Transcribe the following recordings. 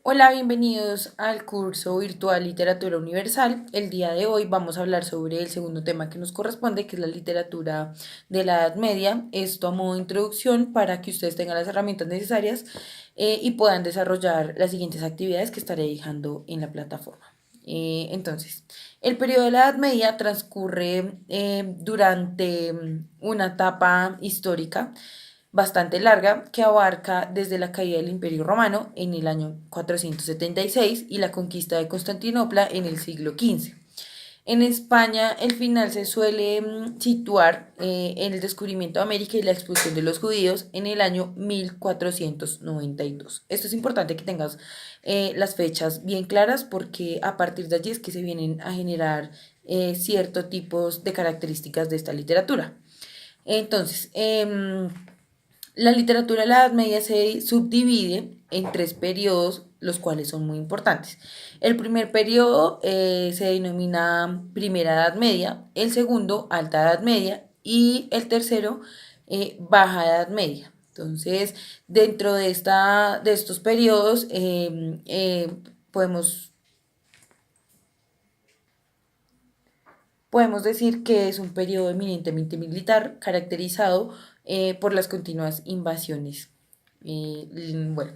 Hola, bienvenidos al curso virtual Literatura Universal. El día de hoy vamos a hablar sobre el segundo tema que nos corresponde, que es la literatura de la Edad Media. Esto a modo de introducción para que ustedes tengan las herramientas necesarias y puedan desarrollar las siguientes actividades que estaré dejando en la plataforma. Entonces, el periodo de la Edad Media transcurre durante una etapa histórica bastante larga que abarca desde la caída del Imperio Romano en el año 476 y la conquista de Constantinopla en el siglo XV. En España el final se suele situar en el descubrimiento de América y la expulsión de los judíos en el año 1492. Esto es importante que tengas las fechas bien claras porque a partir de allí es que se vienen a generar ciertos tipos de características de esta literatura. Entonces, la literatura de la Edad Media se subdivide en tres periodos, los cuales son muy importantes. El primer periodo se denomina Primera Edad Media, el segundo Alta Edad Media y el tercero Baja Edad Media. Entonces, dentro de estos periodos podemos, podemos decir que es un periodo eminentemente militar caracterizado por las continuas invasiones. Bueno,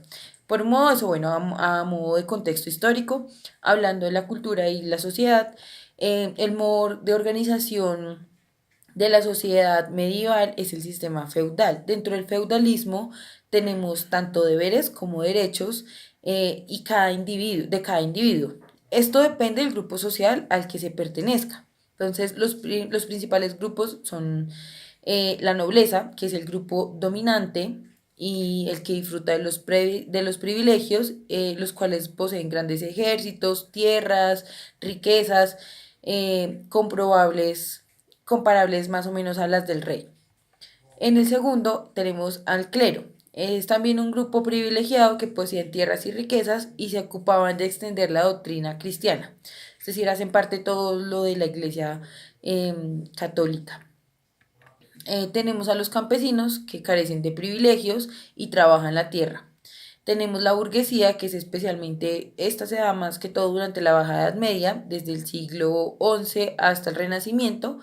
por modo eso, bueno, a modo de contexto histórico, hablando de la cultura y la sociedad, el modo de organización de la sociedad medieval es el sistema feudal. Dentro del feudalismo tenemos tanto deberes como derechos y de cada individuo. Esto depende del grupo social al que se pertenezca. Entonces, los principales grupos son la nobleza, que es el grupo dominante y el que disfruta de los privilegios, los cuales poseen grandes ejércitos, tierras, riquezas, comprobables comparables más o menos a las del rey. En el segundo tenemos al clero. Es también un grupo privilegiado que poseía tierras y riquezas y se ocupaban de extender la doctrina cristiana. Es decir, hacen parte todo lo de la iglesia católica. Tenemos a los campesinos que carecen de privilegios y trabajan la tierra. Tenemos la burguesía, que es especialmente, esta se da más que todo durante la Baja Edad Media, desde el siglo XI hasta el Renacimiento.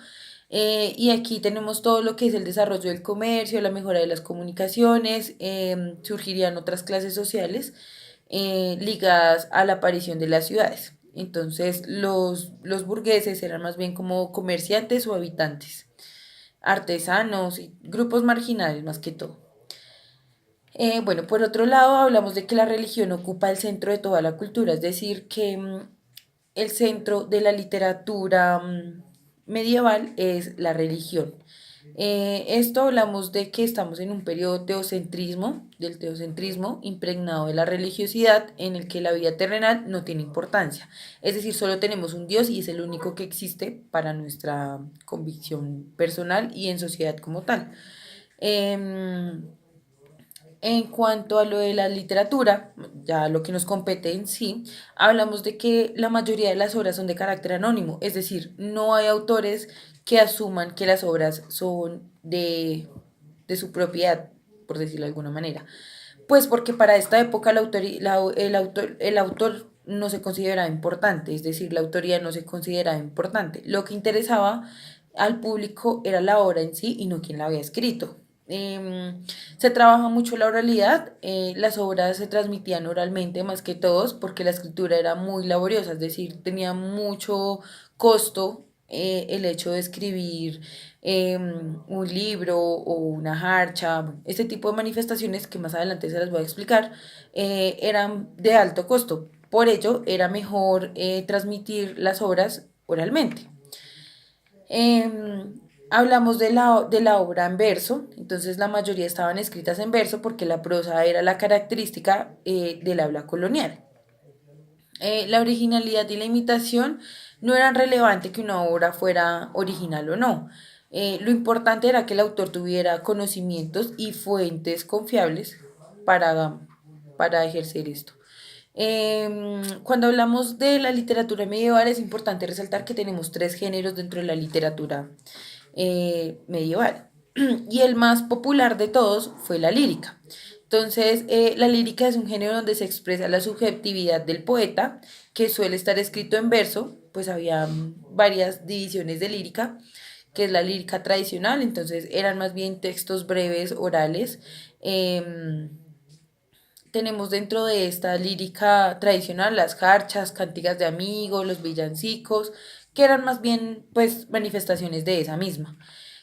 Y aquí tenemos todo lo que es el desarrollo del comercio, la mejora de las comunicaciones, surgirían otras clases sociales ligadas a la aparición de las ciudades. Entonces los burgueses eran más bien como comerciantes o habitantes, artesanos y grupos marginales más que todo. Bueno, por otro lado, hablamos de que la religión ocupa el centro de toda la cultura, es decir, que el centro de la literatura medieval es la religión. Esto hablamos de que estamos en un periodo del teocentrismo, impregnado de la religiosidad, en el que la vida terrenal no tiene importancia. Es decir, solo tenemos un Dios y es el único que existe para nuestra convicción personal y en sociedad como tal. Eh, en cuanto a lo de la literatura, ya lo que nos compete en sí, hablamos de que la mayoría de las obras son de carácter anónimo, es decir, no hay autores que asuman que las obras son de su propiedad, por decirlo de alguna manera. Pues porque para esta época el autor no se consideraba importante, es decir, la autoría no se consideraba importante. Lo que interesaba al público era la obra en sí y no quien la había escrito. Se trabaja mucho la oralidad, las obras se transmitían oralmente más que todos porque la escritura era muy laboriosa, es decir, tenía mucho costo el hecho de escribir un libro o una jarcha, este tipo de manifestaciones que más adelante se las voy a explicar, eran de alto costo. Por ello, era mejor transmitir las obras oralmente. Hablamos de la obra en verso, entonces la mayoría estaban escritas en verso porque la prosa era la característica del habla colonial. La originalidad y la imitación no eran relevante que una obra fuera original o no. Lo importante era que el autor tuviera conocimientos y fuentes confiables para, para ejercer esto. Cuando hablamos de la literatura medieval es importante resaltar que tenemos tres géneros dentro de la literatura medieval. Y el más popular de todos fue la lírica. Entonces, la lírica es un género donde se expresa la subjetividad del poeta, que suele estar escrito en verso, pues había varias divisiones de lírica, que es la lírica tradicional, entonces eran más bien textos breves, orales. Em, Tenemos dentro de esta lírica tradicional las jarchas, cánticas de amigos, los villancicos, que eran más bien pues manifestaciones de esa misma.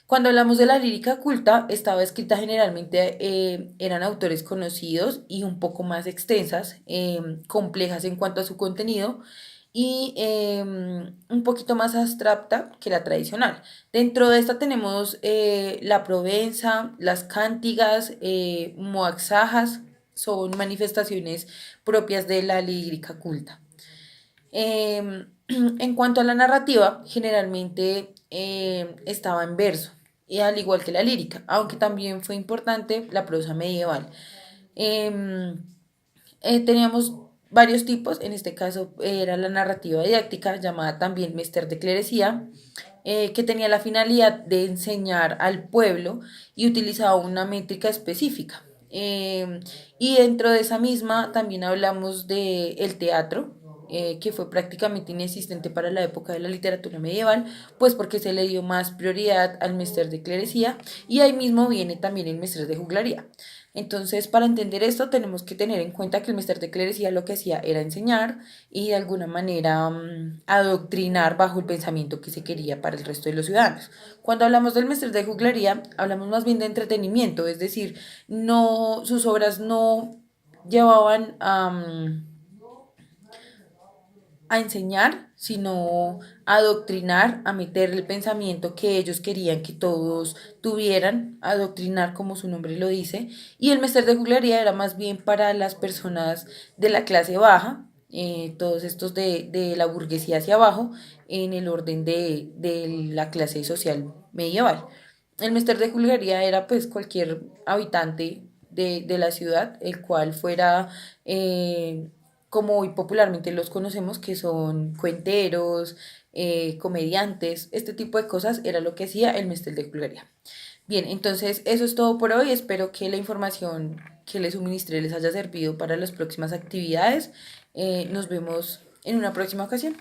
Cuando hablamos de la lírica culta, estaba escrita generalmente, eran autores conocidos y un poco más extensas, complejas en cuanto a su contenido y un poquito más abstracta que la tradicional. Dentro de esta tenemos la Provenza, las cántigas, moaxajas, son manifestaciones propias de la lírica culta. En cuanto a la narrativa, generalmente estaba en verso, y al igual que la lírica, aunque también fue importante la prosa medieval. Eh, Teníamos varios tipos, en este caso era la narrativa didáctica, llamada también Mester de Clerecía, que tenía la finalidad de enseñar al pueblo y utilizaba una métrica específica. Y dentro de esa misma también hablamos del el teatro, que fue prácticamente inexistente para la época de la literatura medieval, pues porque se le dio más prioridad al Mester de Clerecía y ahí mismo viene también el Mester de Juglaría. Entonces, para entender esto, tenemos que tener en cuenta que el Mester de Clerecía lo que hacía era enseñar y de alguna manera adoctrinar bajo el pensamiento que se quería para el resto de los ciudadanos. Cuando hablamos del Mester de Juglaría, hablamos más bien de entretenimiento, es decir, no, sus obras no llevaban a enseñar, sino a adoctrinar, a meter el pensamiento que ellos querían que todos tuvieran, adoctrinar como su nombre lo dice, y el Mester de Juglaría era más bien para las personas de la clase baja, todos estos de la burguesía hacia abajo, en el orden de la clase social medieval. El Mester de Juglaría era pues cualquier habitante de la ciudad, el cual fuera como hoy popularmente los conocemos, que son cuenteros, comediantes, este tipo de cosas era lo que hacía el Mestel de Juglaría. Bien, entonces eso es todo por hoy. Espero que la información que les suministré les haya servido para las próximas actividades. Nos vemos en una próxima ocasión.